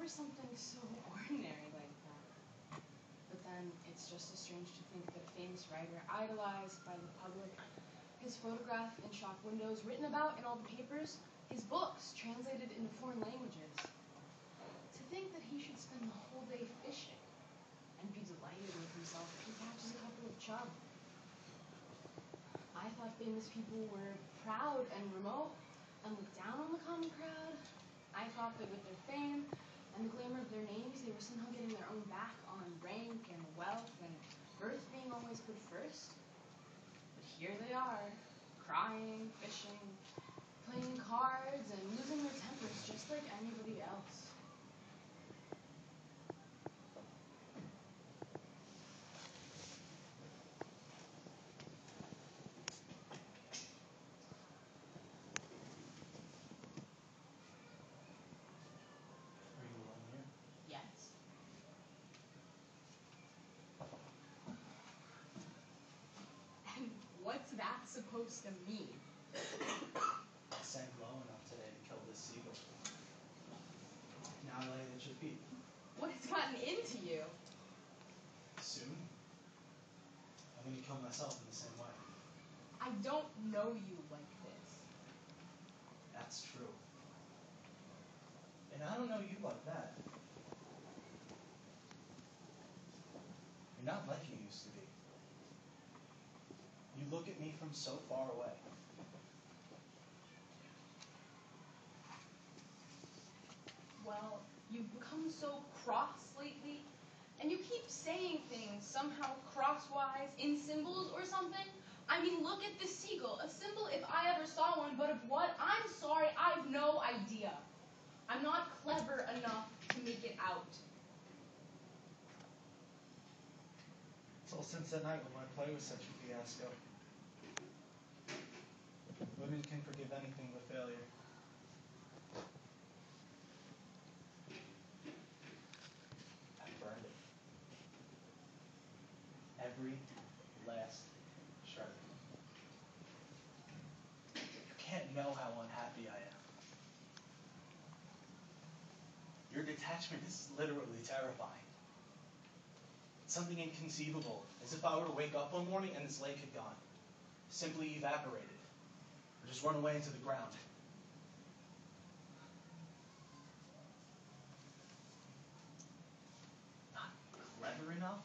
for something so ordinary like that. But then it's just as strange to think that a famous writer idolized by the public, his photograph in shop windows, written about in all the papers, his books translated into foreign languages. To think that he should spend the whole day fishing and be delighted with himself if he catches a couple of chub. I thought famous people were proud and remote and looked down on the common crowd. I thought that with their fame and the glamour of their names, they were somehow getting their own back on rank and wealth and birth being always put first. But here they are, crying, fishing, playing cards, and losing their tempers just like anybody else. Are you alone here? Yes. And what's that supposed to mean? I sank low enough today to kill this seagull. Now I lay it at your feet. What has gotten into you? Soon, I'm going to kill myself in the same way. I don't know you like this. That's true. And I don't know you like that. You're not like you used to be. You look at me from so far away. Well, you've become so cross lately, and you keep saying things somehow crosswise in symbols or something. I mean, look at this seagull, a symbol if I ever saw one, but of what? I'm sorry, I've no idea. I'm not clever enough to make it out. It's all since that night when my play was such a fiasco. Women can forgive anything but failure. I burned it. Every last shred. You can't know how unhappy I am. Your detachment is literally terrifying. It's something inconceivable, as if I were to wake up one morning and this lake had gone, simply evaporated, or just run away into the ground. Not clever enough?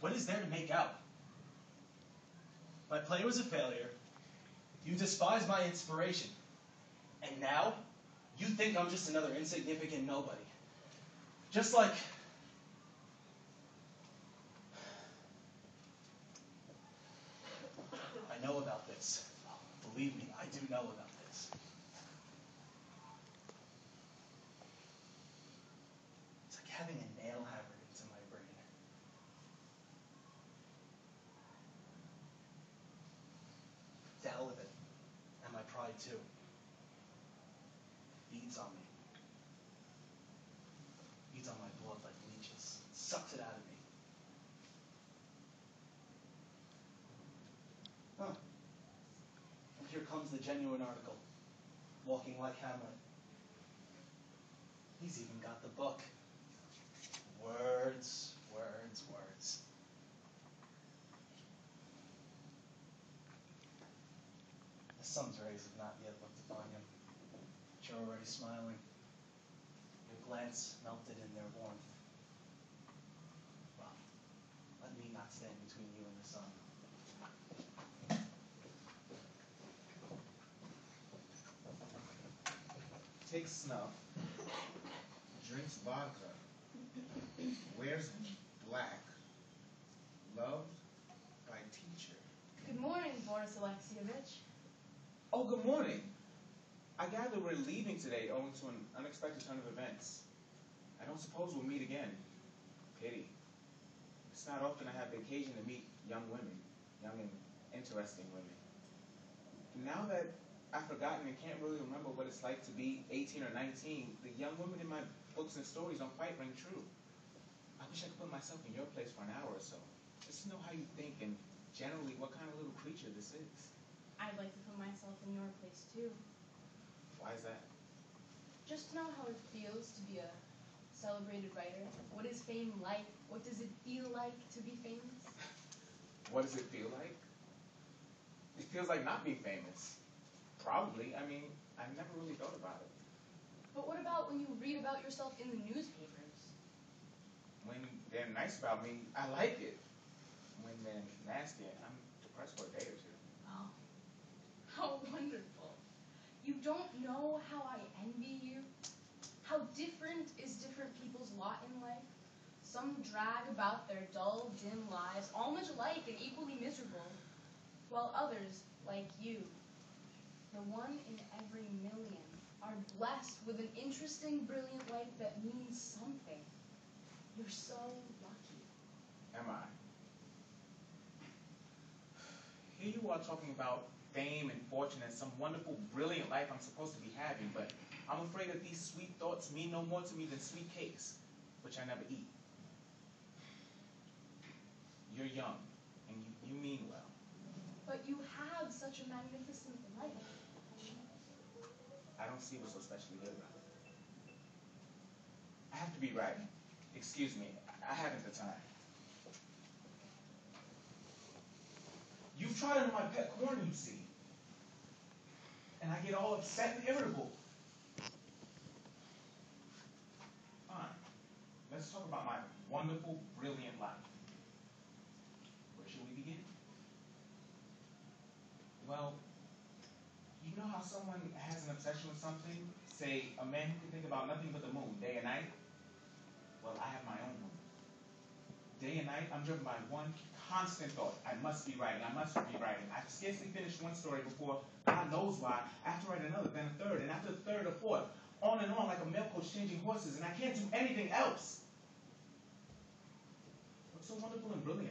What is there to make out? My play was a failure. You despise my inspiration. And now, you think I'm just another insignificant nobody. Just like... I know about this. Believe me, I do know about this. It's like having a nail hammered into my brain. The hell of it. And my pride too. Feeds on me. Feeds on my blood like leeches. Sucks it out of me. Huh. And here comes the genuine article. Walking like Hamlet. He's even got the book. Words, words, words. The sun's rays have not yet looked upon him. But you're already smiling. Your glance melted in their warmth. Well, let me not stand between you and the sun. Takes snuff, drinks vodka, wears black, loved by teacher. Good morning, Boris Alexievich. Oh, good morning. I gather we're leaving today owing to an unexpected turn of events. I don't suppose we'll meet again. Pity. It's not often I have the occasion to meet young women, young and interesting women. Now that I've forgotten and can't really remember what it's like to be 18 or 19, the young women in my books and stories don't quite ring true. I wish I could put myself in your place for an hour or so, just to know how you think and generally what kind of little creature this is. I'd like to put myself in your place, too. Why is that? just to know how it feels to be a celebrated writer. What is fame like? What does it feel like to be famous? What does it feel like? It feels like not being famous. Probably. I mean, I never really thought about it. But what about when you read about yourself in the newspapers? When they're nice about me, I like it. When they're nasty, I'm depressed for a day or two. Oh, how wonderful. You don't know how I envy you. How different is different people's lot in life. Some drag about their dull, dim lives, all much alike and equally miserable, while others, like you, the one in every million, are blessed with an interesting, brilliant life that means something. You're so lucky. Am I? Here you are talking about fame and fortune and some wonderful, brilliant life I'm supposed to be having, but I'm afraid that these sweet thoughts mean no more to me than sweet cakes, which I never eat. You're young, and you mean well. But you have such a magnificent life. I don't see what's so specially good about it. I have to be writing. Excuse me, I haven't the time. You've trod into my pet corn, you see. And I get all upset and irritable. Fine. Let's talk about my wonderful, brilliant life. Where should we begin? Well, you know how someone has an obsession with something? Say, a man who can think about nothing but the moon, day and night? Well, I have my own moon. Day and night, I'm driven by one constant thought. I must be writing. I must be writing. I've scarcely finished one story before, God knows why, I have to write another, then a third, and after the third, a fourth. On and on like a milk coach changing horses, and I can't do anything else. What's so wonderful and brilliant